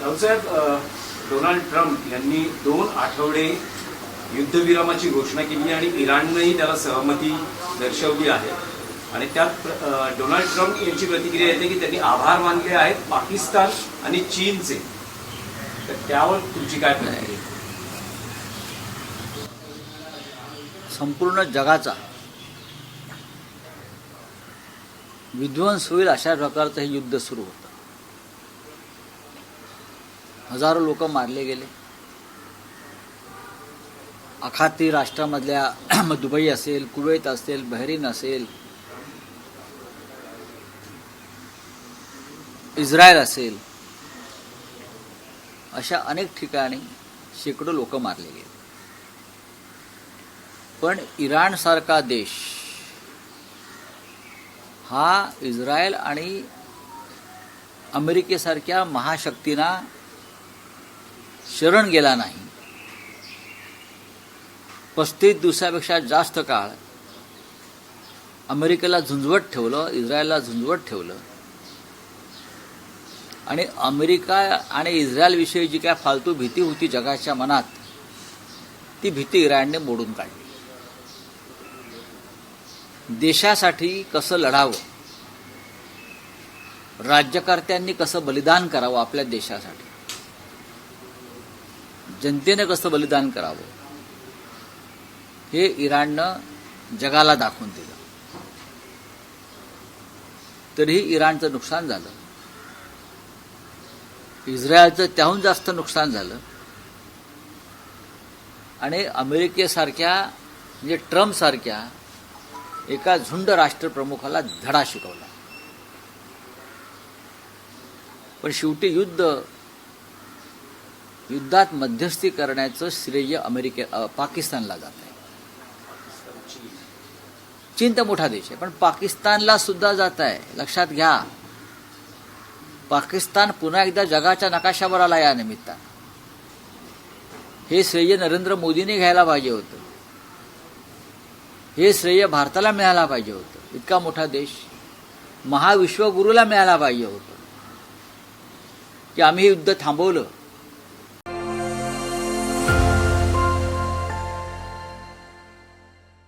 Raosaheb, Donald Trump यांनी 2 आठवडे युद्धविरामाची घोषणा केली आणि इराणनेही त्याला सहमती दर्शवली आहे आणि त्यात डोनाल्ड ट्रम्प यांची प्रतिक्रिया येते की त्यांनी आभार मानले आहेत पाकिस्तान आणि चीनचे. तर त्यावर तुमची काय प्रतिक्रिया? संपूर्ण जगाचा विध्वंस होईल अशा प्रकारचं हे युद्ध सुरू होतं. हजारो लोक मारले गेले. आखाती राष्ट्रामधल्या दुबई असेल, कुवेत असेल, बहरीन असेल, इस्रायल असेल, अशा अनेक ठिकाणी शेकडो लोक मारले गेले. पण इराणसारखा देश हा इस्रायल आणि अमेरिकेसारख्या महाशक्तींना शरण गेला नाही. 35 दिवसापेक्षा जास्त काळ अमेरिकेला झुंजवत ठेवलं, इस्रायलला झुंजवत ठेवलं आणि अमेरिका आणि इस्रायलविषयी जी काय फालतू भीती होती जगाच्या मनात, ती भीती इराणने मोडून काढली. देशासाठी कसं लढावं, राज्यकर्त्यांनी कसं बलिदान करावं, आपल्या देशासाठी जनतेने कसं बलिदान करावं, हे इराणनं जगाला दाखवून दिलं. तरीही इराणचं नुकसान झालं, इस्रायलचं त्याहून जास्त नुकसान झालं आणि अमेरिकेसारख्या म्हणजे ट्रम्पसारख्या एका झुंड राष्ट्रप्रमुखाला धडा शिकवला. पण शेवटी युद्धात मध्यस्थी करण्याचं श्रेय पाकिस्तानला जात आहे. चीन तर मोठा देश आहे, पण पाकिस्तानला सुद्धा जात आहे. लक्षात घ्या, पाकिस्तान पुन्हा एकदा जगाच्या नकाशावर आला या निमित्तानं. हे श्रेय नरेंद्र मोदींनी घ्यायला पाहिजे होतं. हे श्रेय भारताला मिळायला पाहिजे होतं. इतका मोठा देश महाविश्वगुरूला मिळायला पाहिजे होतं की आम्ही हे युद्ध थांबवलं.